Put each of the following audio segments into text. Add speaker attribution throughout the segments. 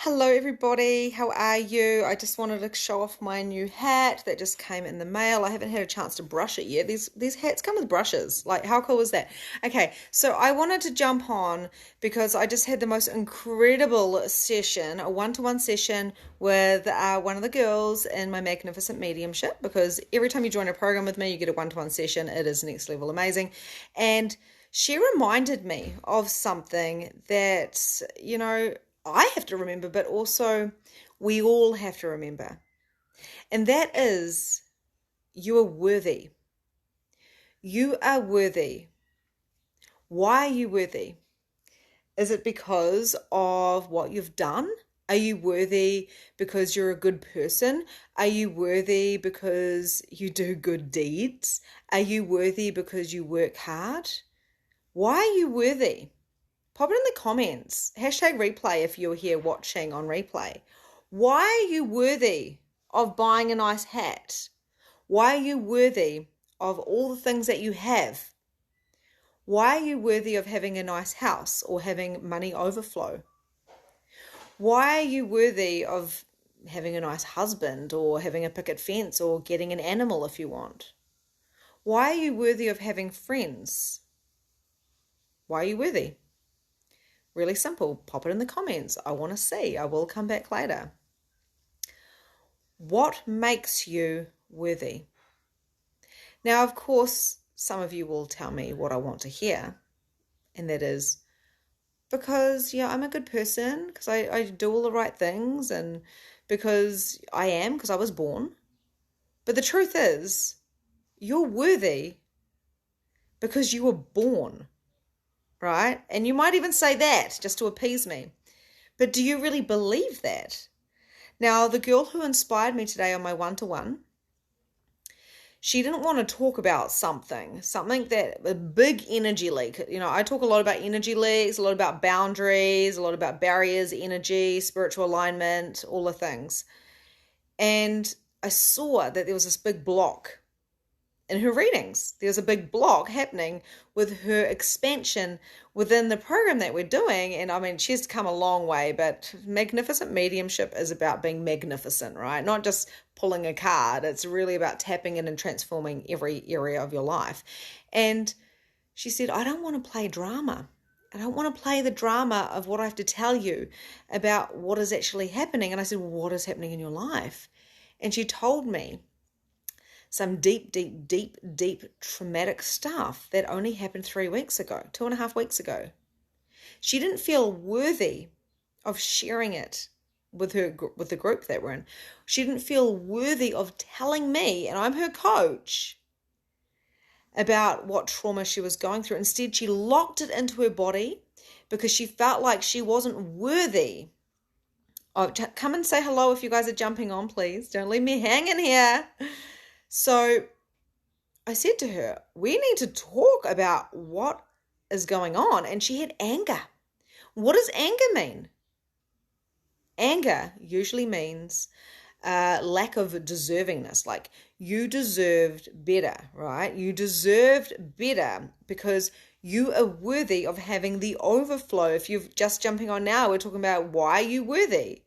Speaker 1: Hello, everybody. How are you? I just wanted to show off my new hat that just came in the mail. I haven't had a chance to brush it yet. These hats come with brushes. Like, how cool is that? Okay, so I wanted to jump on because I just had the most incredible session, a one-to-one session with one of the girls in my Magnificent Mediumship. Because every time you join a program with me, you get a one-to-one session. It is next level amazing, and she reminded me of something that, I have to remember, but also we all have to remember. And that is, you are worthy. You are worthy. Why are you worthy? Is it because of what you've done? Are you worthy because you're a good person? Are you worthy because you do good deeds? Are you worthy because you work hard? Why are you worthy? Pop it in the comments. Hashtag replay if you're here watching on replay. Why are you worthy of buying a nice hat? Why are you worthy of all the things that you have? Why are you worthy of having a nice house or having money overflow? Why are you worthy of having a nice husband or having a picket fence or getting an animal if you want? Why are you worthy of having friends? Why are you worthy? Really simple. Pop it in the comments. I want to see. I will come back later. What makes you worthy? Now, of course, some of you will tell me what I want to hear, and that is because, I'm a good person, because I do all the right things, and because I was born. But the truth is, you're worthy because you were born, right? And you might even say that just to appease me. But do you really believe that? Now, the girl who inspired me today on my one-to-one, she didn't want to talk about something that a big energy leak. I talk a lot about energy leaks, a lot about boundaries, a lot about barriers, energy, spiritual alignment, all the things. And I saw that there was this big block in her readings. There's a big block happening with her expansion within the program that we're doing. And I mean, she's come a long way, but Magnificent Mediumship is about being magnificent, right? Not just pulling a card. It's really about tapping in and transforming every area of your life. And she said, I don't want to play drama. I don't want to play the drama of what I have to tell you about what is actually happening. And I said, well, what is happening in your life? And she told me some deep, deep, deep, deep traumatic stuff that only happened 3 weeks ago, 2.5 weeks ago. She didn't feel worthy of sharing it with the group that we're in. She didn't feel worthy of telling me, and I'm her coach, about what trauma she was going through. Instead, she locked it into her body because she felt like she wasn't worthy. Oh, come and say hello if you guys are jumping on, please. Don't leave me hanging here. So I said to her, we need to talk about what is going on. And she had anger. What does anger mean? Anger usually means lack of deservingness. Like, you deserved better, right? You deserved better because you are worthy of having the overflow. If you're just jumping on now, we're talking about why are you worthy?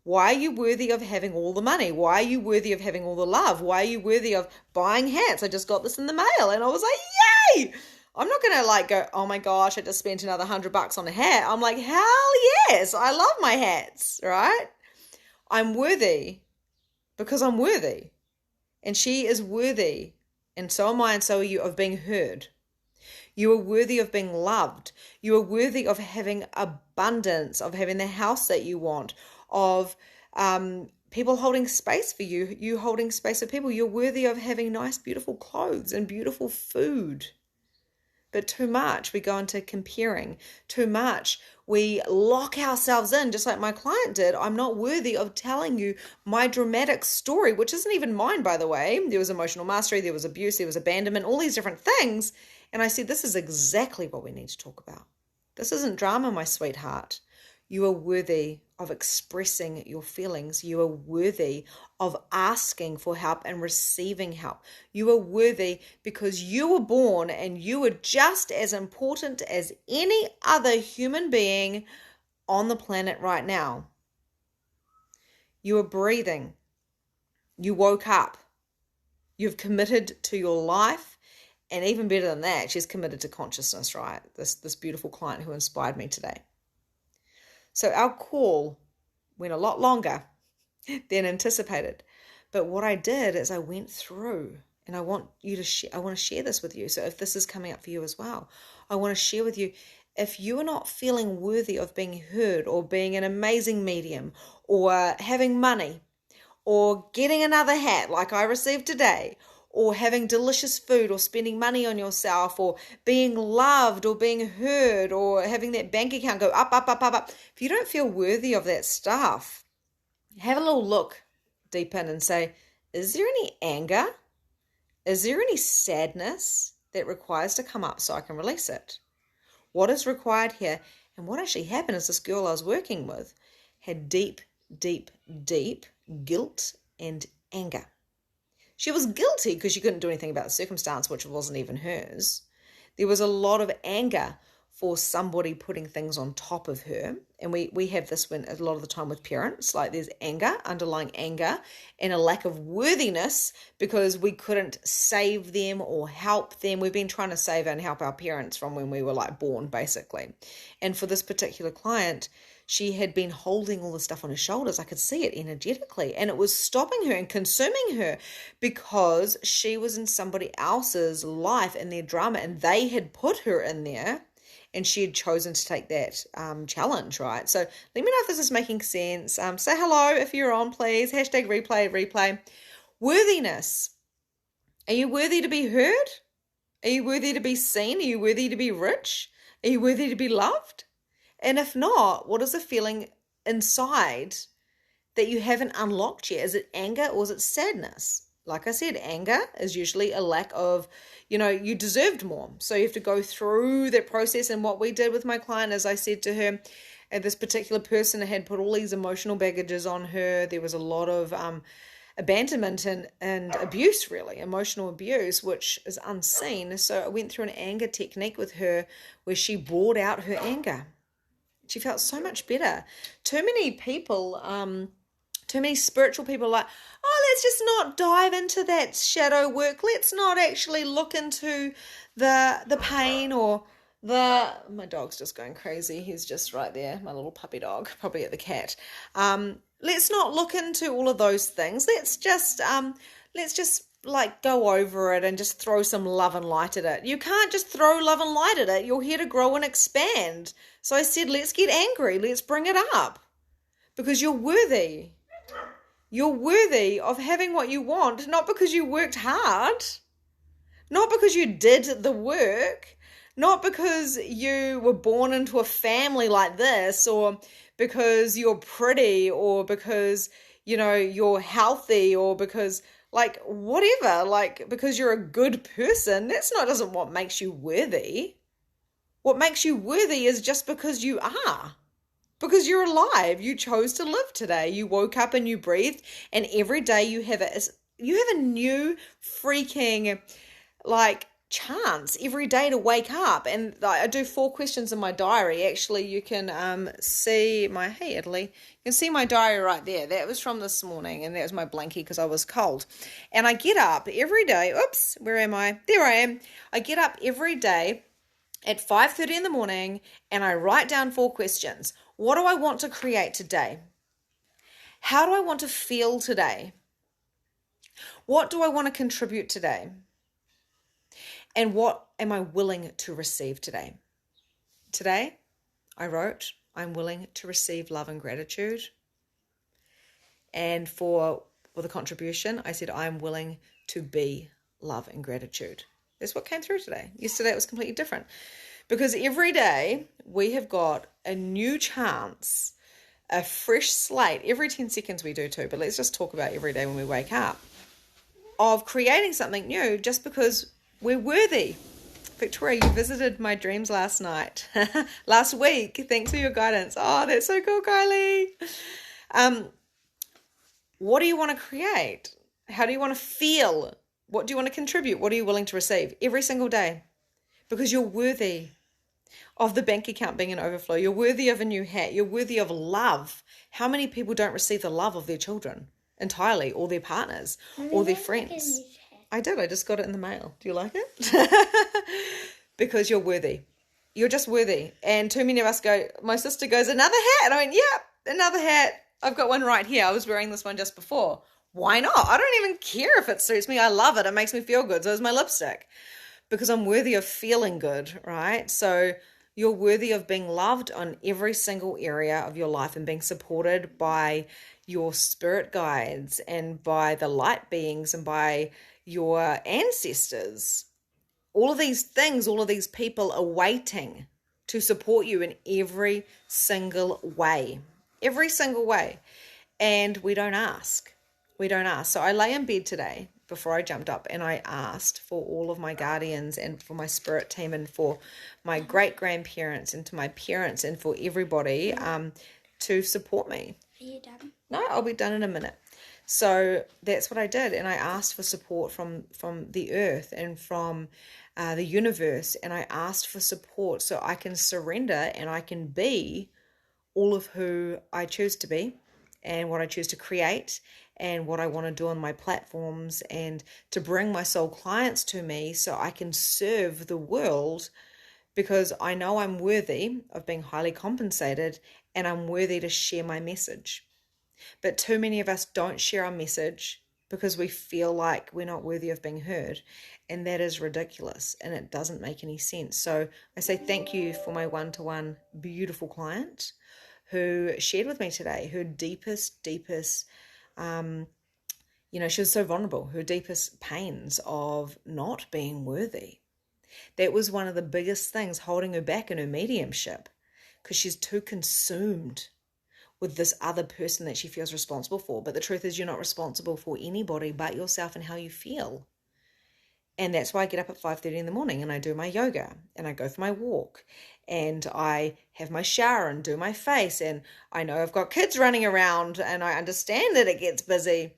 Speaker 1: Why are you worthy of having all the money? Why are you worthy of having all the love? Why are you worthy of buying hats? I just got this in the mail and I was like, yay! I'm not going to go, oh my gosh, I just spent another $100 on a hat. I'm like, hell yes, I love my hats, right? I'm worthy because I'm worthy. And she is worthy, and so am I, and so are you, of being heard. You are worthy of being loved. You are worthy of having abundance, of having the house that you want, of people holding space for you, you holding space for people. You're worthy of having nice, beautiful clothes and beautiful food. But too much, we go into comparing. Too much, we lock ourselves in, just like my client did. I'm not worthy of telling you my dramatic story, which isn't even mine, by the way. There was emotional mastery, there was abuse, there was abandonment, all these different things. And I said, this is exactly what we need to talk about. This isn't drama, my sweetheart. You are worthy of expressing your feelings. You are worthy of asking for help and receiving help. You are worthy because you were born and you are just as important as any other human being on the planet right now. You are breathing. You woke up. You've committed to your life. And even better than that, she's committed to consciousness, right? This beautiful client who inspired me today. So our call went a lot longer than anticipated. But what I did is I went through, and I want to share this with you. So if this is coming up for you as well, I want to share with you, if you are not feeling worthy of being heard or being an amazing medium or having money or getting another hat like I received today, or having delicious food, or spending money on yourself, or being loved, or being heard, or having that bank account go up, up, up, up, up. If you don't feel worthy of that stuff, have a little look deep in and say, is there any anger? Is there any sadness that requires to come up so I can release it? What is required here? And what actually happened is this girl I was working with had deep, deep, deep guilt and anger. She was guilty because she couldn't do anything about the circumstance, which wasn't even hers. There was a lot of anger for somebody putting things on top of her. And we have this when a lot of the time with parents, like there's anger, underlying anger, and a lack of worthiness because we couldn't save them or help them. We've been trying to save and help our parents from when we were like born, basically. And for this particular client, she had been holding all the stuff on her shoulders. I could see it energetically, and it was stopping her and consuming her because she was in somebody else's life and their drama, and they had put her in there, and she had chosen to take that challenge, right? So let me know if this is making sense. Say hello if you're on, please. Hashtag replay. Worthiness. Are you worthy to be heard? Are you worthy to be seen? Are you worthy to be rich? Are you worthy to be loved? And if not, what is the feeling inside that you haven't unlocked yet? Is it anger or is it sadness? Like I said, anger is usually a lack of, you deserved more. So you have to go through that process. And what we did with my client, as I said to her, and this particular person had put all these emotional baggages on her. There was a lot of abandonment and abuse, really, emotional abuse, which is unseen. So I went through an anger technique with her where she brought out her anger. She felt so much better. Too many people, too many spiritual people are like, oh, let's just not dive into that shadow work. Let's not actually look into the pain or my dog's just going crazy. He's just right there, my little puppy dog, probably at the cat. Let's not look into all of those things. Let's just like go over it and just throw some love and light at it. You can't just throw love and light at it. You're here to grow and expand. So I said, let's get angry. Let's bring it up because you're worthy. You're worthy of having what you want, not because you worked hard, not because you did the work, not because you were born into a family like this, or because you're pretty, or because, you're healthy, or because whatever, because you're a good person. Doesn't what makes you worthy. What makes you worthy is just because you are. Because you're alive. You chose to live today. You woke up and you breathed, and every day you have a new freaking chance every day to wake up. And I do 4 questions in my diary. Actually, you can see hey Italy, you can see my diary right there. That was from this morning, and that was my blankie because I was cold. And I get up every day. Oops, where am I? There I am. I get up every day at 5:30 in the morning, and I write down 4 questions. What do I want to create today? How do I want to feel today? What do I want to contribute today? And what am I willing to receive today? Today, I wrote, I'm willing to receive love and gratitude. And for the contribution, I said, I'm willing to be love and gratitude. That's what came through today. Yesterday, it was completely different. Because every day, we have got a new chance, a fresh slate. Every 10 seconds we do too, but let's just talk about every day when we wake up, of creating something new just because we're worthy. Victoria, you visited my dreams last night. Last week. Thanks for your guidance. Oh, that's so cool, Kylie. What do you want to create? How do you want to feel? What do you want to contribute? What are you willing to receive every single day? Because you're worthy of the bank account being an overflow. You're worthy of a new hat. You're worthy of love. How many people don't receive the love of their children entirely, or their partners, or their friends? I did. I just got it in the mail. Do you like it? Because you're worthy. You're just worthy. And too many of us go, my sister goes, another hat. And I went, yep, another hat. I've got one right here. I was wearing this one just before. Why not? I don't even care if it suits me. I love it. It makes me feel good. So is my lipstick. Because I'm worthy of feeling good, right? So you're worthy of being loved on every single area of your life and being supported by your spirit guides and by the light beings and by your ancestors. All of these things, all of these people are waiting to support you in every single way. Every single way. And we don't ask. We don't ask. So I lay in bed today before I jumped up and I asked for all of my guardians and for my spirit team and for my great-grandparents and to my parents and for everybody to support me.
Speaker 2: Are you done?
Speaker 1: No, I'll be done in a minute. So that's what I did. And I asked for support from the earth and from the universe. And I asked for support so I can surrender and I can be all of who I choose to be and what I choose to create and what I want to do on my platforms and to bring my soul clients to me so I can serve the world, because I know I'm worthy of being highly compensated and I'm worthy to share my message. But too many of us don't share our message because we feel like we're not worthy of being heard. And that is ridiculous and it doesn't make any sense. So I say thank you for my one-to-one beautiful client who shared with me today her deepest, she was so vulnerable, her deepest pains of not being worthy. That was one of the biggest things holding her back in her mediumship, because she's too consumed with this other person that she feels responsible for. But the truth is, you're not responsible for anybody but yourself and how you feel. And that's why I get up at 5:30 in the morning and I do my yoga and I go for my walk and I have my shower and do my face. And I know I've got kids running around and I understand that it gets busy,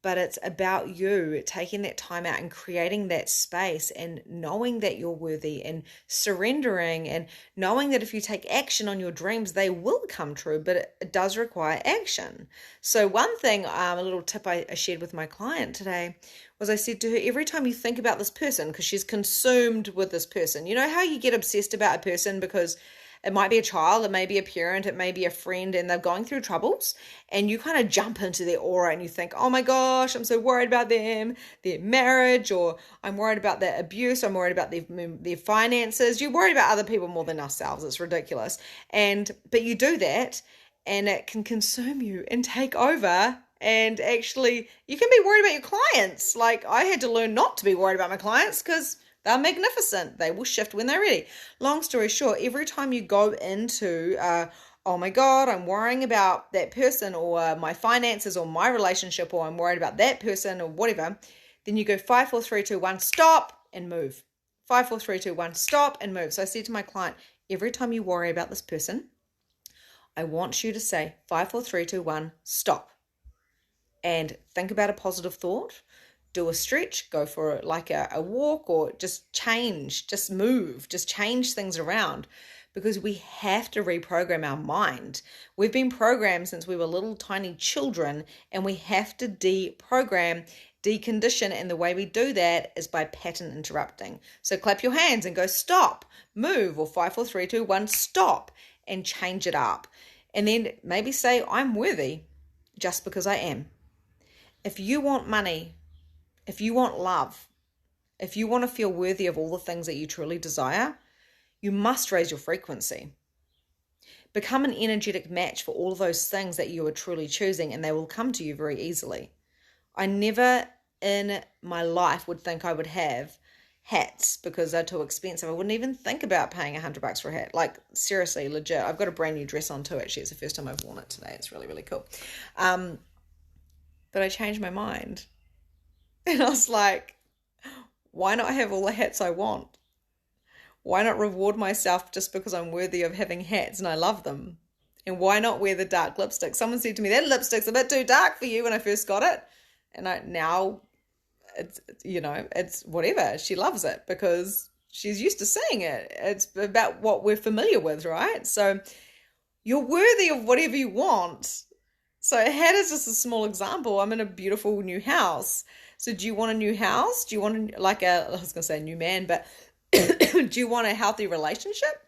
Speaker 1: but it's about you taking that time out and creating that space and knowing that you're worthy and surrendering and knowing that if you take action on your dreams, they will come true, but it does require action. So one thing, a little tip I shared with my client today was I said to her, every time you think about this person, because she's consumed with this person, you know how you get obsessed about a person because it might be a child, it may be a parent, it may be a friend, and they're going through troubles, and you kind of jump into their aura and you think, oh my gosh, I'm so worried about them, their marriage, or I'm worried about their abuse, I'm worried about their finances. You're worried about other people more than ourselves. It's ridiculous. But you do that, and it can consume you and take over. And actually, you can be worried about your clients. Like, I had to learn not to be worried about my clients because they're magnificent. They will shift when they're ready. Long story short, every time you go into, oh my God, I'm worrying about that person or my finances or my relationship, or I'm worried about that person or whatever, then you go 5, 4, 3, 2, 1, stop and move. 5, 4, 3, 2, 1, stop and move. So I said to my client, every time you worry about this person, I want you to say 5, 4, 3, 2, 1, stop. And think about a positive thought, do a stretch, go for like a walk, or just change, just move, just change things around, because we have to reprogram our mind. We've been programmed since we were little tiny children, and we have to deprogram, decondition, and the way we do that is by pattern interrupting. So clap your hands and go stop, move, or 5, 4, 3, 2, 1, stop, and change it up. And then maybe say, I'm worthy just because I am. If you want money, if you want love, if you want to feel worthy of all the things that you truly desire, you must raise your frequency. Become an energetic match for all of those things that you are truly choosing, and they will come to you very easily. I never in my life would think I would have hats because they're too expensive. I wouldn't even think about paying $100 for a hat. Like, seriously, legit. I've got a brand new dress on too, actually. It's the first time I've worn it today. It's really, really cool. But I changed my mind. And I was like, why not have all the hats I want? Why not reward myself just because I'm worthy of having hats and I love them? And why not wear the dark lipstick? Someone said to me, that lipstick's a bit too dark for you when I first got it. And now it's whatever. She loves it because she's used to saying it. It's about what we're familiar with, right? So you're worthy of whatever you want. So Had is just a small example. I'm in a beautiful new house. So do you want a new house? Do you want I was going to say a new man, but do you want a healthy relationship?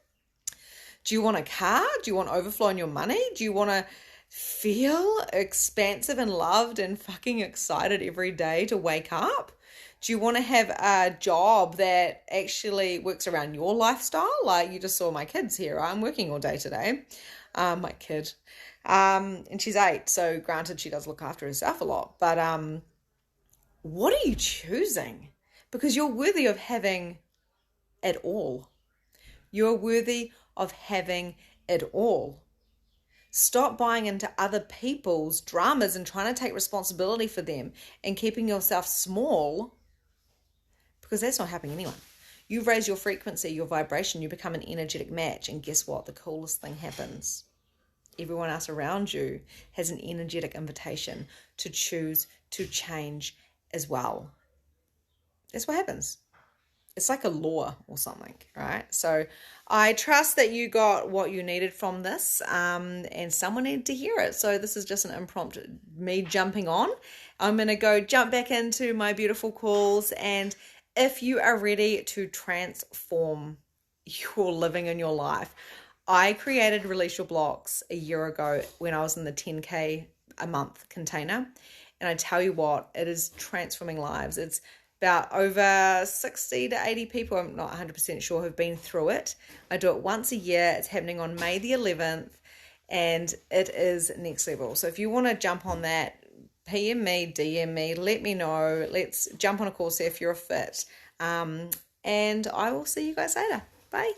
Speaker 1: Do you want a car? Do you want overflow in your money? Do you want to feel expansive and loved and fucking excited every day to wake up? Do you want to have a job that actually works around your lifestyle? Like you just saw my kids here. I'm working all day today. My kid. And she's 8. So granted, she does look after herself a lot. But what are you choosing? Because you're worthy of having it all. You're worthy of having it all. Stop buying into other people's dramas and trying to take responsibility for them and keeping yourself small, because that's not helping anyone. You raise your frequency, your vibration, you become an energetic match, and guess what? The coolest thing happens. Everyone else around you has an energetic invitation to choose to change as well. That's what happens. It's like a law or something, right? So I trust that you got what you needed from this, and someone needed to hear it. So this is just an impromptu, me jumping on. I'm going to go jump back into my beautiful calls. And if you are ready to transform your living in your life, I created Release Your Blocks a year ago when I was in the 10K a month container. And I tell you what, it is transforming lives. It's about over 60 to 80 people, I'm not 100% sure, have been through it. I do it once a year. It's happening on May the 11th, and it is next level. So if you want to jump on that, PM me, DM me, let me know. Let's jump on a call, see if you're a fit. And I will see you guys later. Bye.